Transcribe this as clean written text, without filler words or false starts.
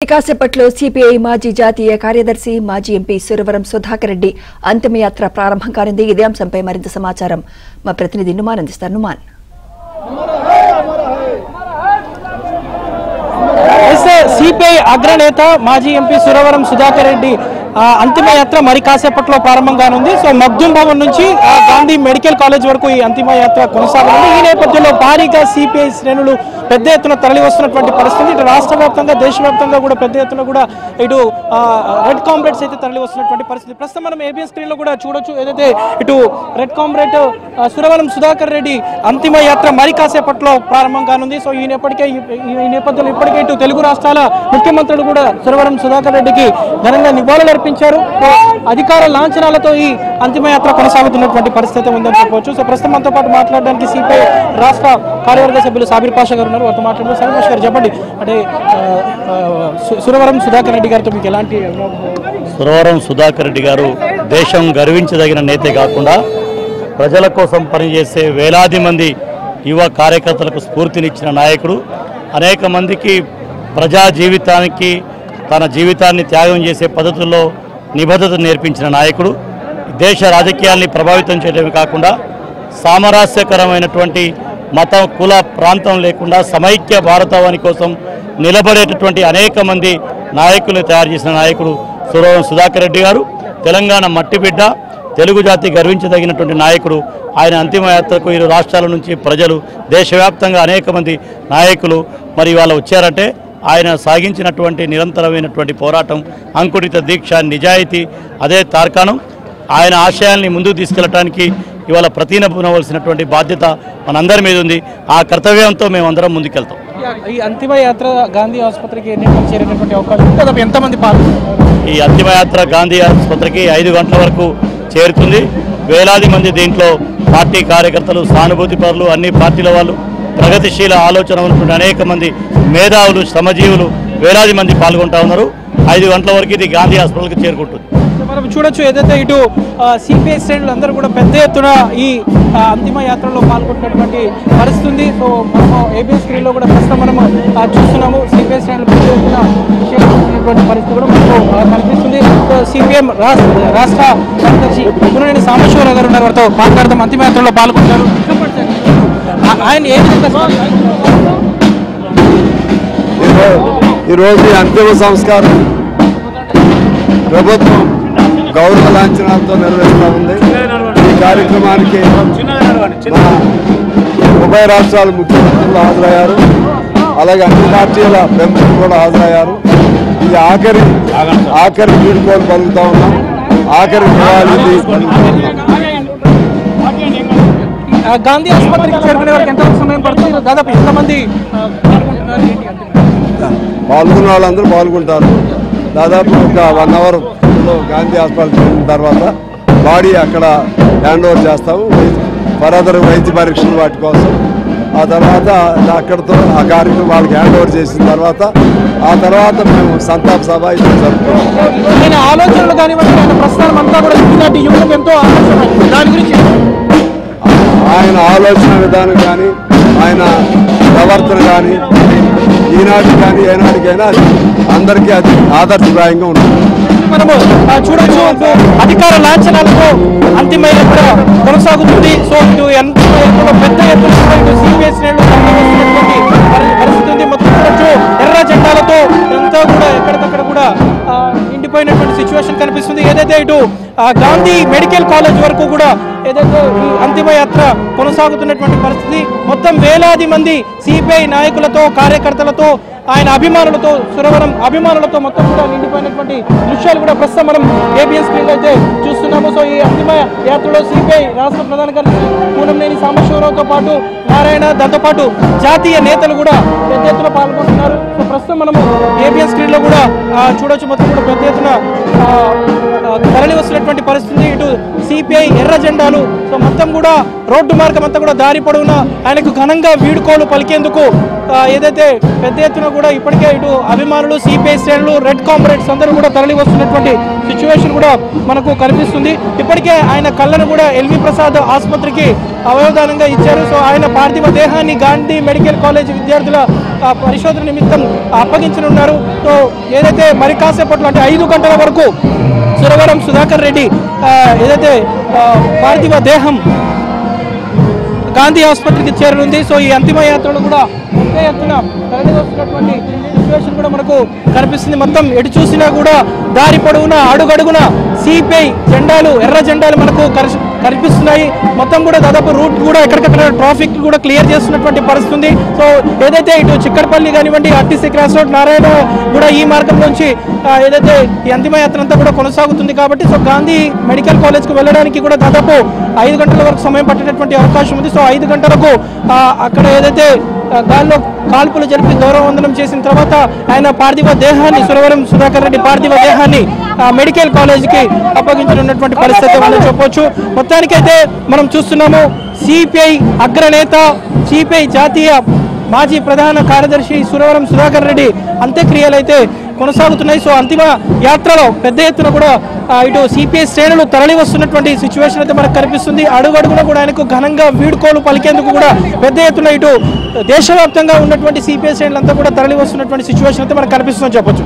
కాసేపట్లో సిపిఐ మాజీ జాతీయ కార్యదర్శి మాజీ ఎంపీ సురవరం సుధాకర్ రెడ్డి అంతిమయాత్ర ప్రారంభం కానుంది. ఇదే అంశంపై మరింత సమాచారం మా ప్రతినిధి నుమాన్ అందిస్తారు. నుమాన్, సిపిఐ అగ్రనేత మాజీ ఎంపీ సురవరం సుధాకర్ రెడ్డి అంతిమయాత్ర మరి కాసేపట్లో ప్రారంభం కానుంది. సో మగ్దుం భవన్ నుంచి గాంధీ మెడికల్ కాలేజ్ వరకు ఈ అంతిమయాత్ర కొనసాగనుంది. ఈ నేపథ్యంలో భారీగా సిపిఐ శ్రేణులు పెద్ద ఎత్తున తరలి వస్తున్నటువంటి పరిస్థితి. ఇటు రాష్ట్ర వ్యాప్తంగా దేశవ్యాప్తంగా కూడా పెద్ద ఎత్తున కూడా ఇటు రెడ్ కామ్రేడ్స్ అయితే తరలి వస్తున్నటువంటి పరిస్థితి. ప్రస్తుతం మనం ఏబిఎన్ స్క్రీన్ లో కూడా చూడొచ్చు. ఏదైతే ఇటు రెడ్ కామ్రేడ్ సురవరం సుధాకర్ రెడ్డి అంతిమయాత్ర మరి కాసేపట్లో ప్రారంభం కానుంది. సో ఈ నేపథ్యంలో ఇప్పటికే ఇటు తెలుగు రాష్ట్రాల ముఖ్యమంత్రులు కూడా సురవరం సుధాకర్ రెడ్డికి ఘనంగా నివాళులు అర్పించారు. అధికార లాంఛనాలతో ఈ అంతిమయాత్ర కొనసాగుతున్నటువంటి పరిస్థితి ఉందని చెప్పవచ్చు. సో ప్రస్తుతం మనతో పాటు మాట్లాడడానికి సిపిఐ రాష్ట్ర కార్యవర్గ సభ్యులు సాబిర్ పాషా గారు ఉన్నారు. వారితో మాట్లాడుతున్నారు. సాబిర్ పాషా గారు, చెప్పండి, అంటే సురవరం సుధాకర్ రెడ్డి గారితో మీకు ఎలాంటి? సురవరం సుధాకర్ రెడ్డి గారు దేశం గర్వించదగిన నేతే కాకుండా ప్రజల కోసం పనిచేసే వేలాది మంది యువ కార్యకర్తలకు స్ఫూర్తినిచ్చిన నాయకుడు. అనేక మందికి ప్రజా జీవితానికి తన జీవితాన్ని త్యాగం చేసే పద్ధతుల్లో నిబద్ధత నేర్పించిన నాయకుడు. దేశ రాజకీయాల్ని ప్రభావితం చేయడమే కాకుండా సామరస్యకరమైనటువంటి మత కుల ప్రాంతం లేకుండా సమైక్య భారతావని కోసం నిలబడేటటువంటి అనేక మంది నాయకులు తయారు చేసిన నాయకుడు సురవరం సుధాకర్ రెడ్డి గారు. తెలంగాణ మట్టిబిడ్డ, తెలుగు జాతి గర్వించదగినటువంటి నాయకుడు. ఆయన అంతిమయాత్రకు ఇరు రాష్ట్రాల నుంచి ప్రజలు, దేశవ్యాప్తంగా అనేక మంది నాయకులు మరి ఇవాళ వచ్చారంటే ఆయన సాగించినటువంటి నిరంతరమైనటువంటి పోరాటం, అంకుటిత దీక్ష, నిజాయితీ అదే తార్కాణం. ఆయన ఆశయాల్ని ముందుకు తీసుకెళ్ళటానికి ఇవాళ ప్రతినవలసినటువంటి బాధ్యత మనందరి మీద ఉంది. ఆ కర్తవ్యంతో మేమందరం ముందుకెళ్తాం. ఈ అంతిమయాత్ర గాంధీ ఆసుపత్రికి చేరేటటువంటి అవకాశం ఎంతమంది పాల్గొన్నారు? ఈ అంతిమయాత్ర గాంధీ ఆసుపత్రికి 5 గంటల వరకు చేరుతుంది. వేలాది మంది దీంట్లో పార్టీ కార్యకర్తలు, సానుభూతి పరులు, అన్ని పార్టీల వాళ్ళు, ప్రగతిశీల ఆలోచన ఉన్నటువంటి అనేక మంది మేధావులు, శ్రమజీవులు వేలాది మంది పాల్గొంటా ఉన్నారు. 5 గంటల వరకు ఇది గాంధీ హాస్పిటల్కి చేరుకుంటుంది. మనం చూడొచ్చు, ఏదైతే ఇటు సిపిఐ శ్రేణులు అందరూ కూడా పెద్ద ఎత్తున ఈ అంతిమ యాత్రలో పాల్గొంటున్నటువంటి పరిస్థితి ఉంది. సో మనము ఏబిఎన్ స్క్రీన్లో కూడా ప్రస్తుతం మనము చూస్తున్నాము. సిపిఐ శ్రేణులు పెద్ద ఎత్తున చేరుకుంటున్నటువంటి పరిస్థితి కూడా మనకు కనిపిస్తుంది. సో సిపిఎం రాష్ట్ర కార్యదర్శి గురునేని సాంబశివరావు గారు ఉన్నారు. వారితో మాట్లాడదాం. అంతిమ యాత్రలో పాల్గొంటారు. ఆయన ఏం ఈరోజు అంతిమ సంస్కారం ప్రభుత్వం గౌరవ లాంఛనాలతో నిర్వహిస్తూ ఉంది. ఈ కార్యక్రమానికి ఉభయ రాష్ట్రాల ముఖ్యమంత్రులు హాజరయ్యారు. అలాగే అన్ని పార్టీల ప్రముఖులు కూడా హాజరయ్యారు. ఇది ఆఖరి వీడుకోలు పలుకుతా ఉన్నాం. ఆఖరి గాంధీ ఆసుపత్రికి చేరుకునే వరకు ఎంత సమయం పడుతుంది? దాదాపు ఎంతమంది పాల్గొన్న వాళ్ళందరూ పాల్గొంటారు. దాదాపు ఒక 1 అవర్ గాంధీ హాస్పిటల్ చేరిన తర్వాత బాడీ అక్కడ హ్యాండ్ ఓవర్ చేస్తాము. ఫర్దర్ వైద్య పరీక్షలు వాటి కోసం. ఆ తర్వాత అక్కడితో ఆ కార్యక్రమం వాళ్ళకి హ్యాండ్ ఓవర్ చేసిన తర్వాత మేము సంతాప సభ ఇది జరుపుతాం. ఆలోచనలు కానివ్వండి, ప్రస్థానం అంతా కూడా యువతకు ఎంతో ఆలోచన. దాని గురించి ఆయన ఆలోచన విధానం కానీ, ఆయన ప్రవర్తన కానీ ఈనాటికి కానీ ఏనాటికైనా అందరికీ అది ఆదర్శప్రాయంగా ఉంటుంది. మనము చూడొచ్చు, అధికార లాంఛనాలతో అంతిమయాత్ర కొనసాగుతుంది. సో ఇటు అంతిమయాత్రలో పెద్ద ఎత్తున సిపిఐ శ్రేణులు పరిస్థితి ఉంది. మొత్తం చూడొచ్చు, ఎర్ర జెండాలతో ఎంతో కూడా ఎక్కడికక్కడ కూడా నిండిపోయినటువంటి సిచ్యువేషన్ కనిపిస్తుంది. ఏదైతే ఇటు గాంధీ మెడికల్ కాలేజ్ వరకు కూడా ఏదైతే ఈ అంతిమయాత్ర కొనసాగుతున్నటువంటి పరిస్థితి. మొత్తం వేలాది మంది సిపిఐ నాయకులతో, కార్యకర్తలతో, ఆయన అభిమానులతో, సురవరం అభిమానులతో మొత్తం కూడా నిండిపోయినటువంటి దృశ్యాలు కూడా ప్రస్తుతం మనం ఏబిఎన్ స్క్రీన్లో అయితే చూస్తున్నాము. సో ఈ అంతిమ యాత్రలో సిపిఐ రాష్ట్ర ప్రధాన కార్యదర్శి కూనంనేని సాంబశివరావుతో పాటు నారాయణ, దాంతోపాటు జాతీయ నేతలు కూడా పెద్ద ఎత్తున పాల్గొంటున్నారు. సో ప్రస్తుతం మనము ఏబిఎన్ స్క్రీన్లో కూడా చూడొచ్చు. మొత్తం కూడా పెద్ద ఎత్తున తరలి వస్తున్నటువంటి పరిస్థితి. ఇటు సిపిఐ ఎర్ర జెండాలు, సో మొత్తం కూడా రోడ్డు మార్గం అంతా కూడా దారి పొడవునా ఆయనకు ఘనంగా వీడుకోలు పలికేందుకు ఏదైతే పెద్ద ఎత్తున కూడా ఇప్పటికే ఇటు అభిమానులు, సిపిఐ శ్రేణులు, రెడ్ కామ్రేడ్స్ అందరూ కూడా తరలి వస్తున్నటువంటి సిచ్యువేషన్ కూడా మనకు కనిపిస్తుంది. ఇప్పటికే ఆయన కళ్ళను కూడా ఎల్వి ప్రసాద్ ఆసుపత్రికి అవయవదానంగా ఇచ్చారు. సో ఆయన పార్థివ దేహాన్ని గాంధీ మెడికల్ కాలేజ్ విద్యార్థుల పరిశోధన నిమిత్తం అప్పగించనున్నారు. సో ఏదైతే మరి కాసేపట్లో అంటే 5 గంటల వరకు సురవరం సుధాకర్ రెడ్డి ఏదైతే పార్థివ దేహం గాంధీ ఆసుపత్రికి చేరనుంది. సో ఈ అంతిమ యాత్రలో కూడా పెద్ద ఎత్తున తరలి వస్తున్నటువంటి సిచ్యువేషన్ కూడా మనకు కనిపిస్తుంది. మొత్తం ఎటు చూసినా కూడా దారి పొడవునా అడుగడుగున సిపిఐ జెండాలు, ఎర్ర జెండాలు మనకు కనిపిస్తున్నాయి. మొత్తం కూడా దాదాపు రూట్ కూడా ఎక్కడికక్కడ ట్రాఫిక్ కూడా క్లియర్ చేస్తున్నటువంటి పరిస్థితి. సో ఏదైతే ఇటు చిక్కడపల్లి కానివ్వండి, ఆర్టీసీ క్రాస్ రోడ్, నారాయణ కూడా ఈ మార్గం నుంచి ఏదైతే ఈ అంతిమయాత్ర అంతా కూడా కొనసాగుతుంది. కాబట్టి సో గాంధీ మెడికల్ కాలేజ్కు వెళ్ళడానికి కూడా దాదాపు 5 గంటల వరకు సమయం పట్టేటటువంటి అవకాశం ఉంది. సో 5 గంటలకు అక్కడ ఏదైతే గాల్లో కాల్పులు జరిపి గౌరవ వందనం చేసిన తర్వాత ఆయన పార్థివ దేహాన్ని, సురవరం సుధాకర్ రెడ్డి పార్థివ దేహాన్ని మెడికల్ కాలేజీకి అప్పగించనున్నటువంటి పరిస్థితి ఉందని చెప్పవచ్చు. మొత్తానికైతే మనం చూస్తున్నాము సిపిఐ అగ్రనేత, సిపిఐ జాతీయ మాజీ ప్రధాన కార్యదర్శి సురవరం సుధాకర్ రెడ్డి అంత్యక్రియలు అయితే కొనసాగుతున్నాయి. సో అంతిమ యాత్రలో పెద్ద ఎత్తున కూడా ఇటు సిపిఐ శ్రేణులు తరలి వస్తున్నటువంటి సిచ్యువేషన్ అయితే మనకు కనిపిస్తుంది. అడుగడుగున కూడా ఆయనకు ఘనంగా వీడ్కోలు పలికేందుకు కూడా పెద్ద ఎత్తున ఇటు దేశవ్యాప్తంగా ఉన్నటువంటి సిపిఐ శ్రేణులంతా కూడా తరలి వస్తున్నటువంటి సిచ్యువేషన్ అయితే మనకు కనిపిస్తుందని చెప్పొచ్చు.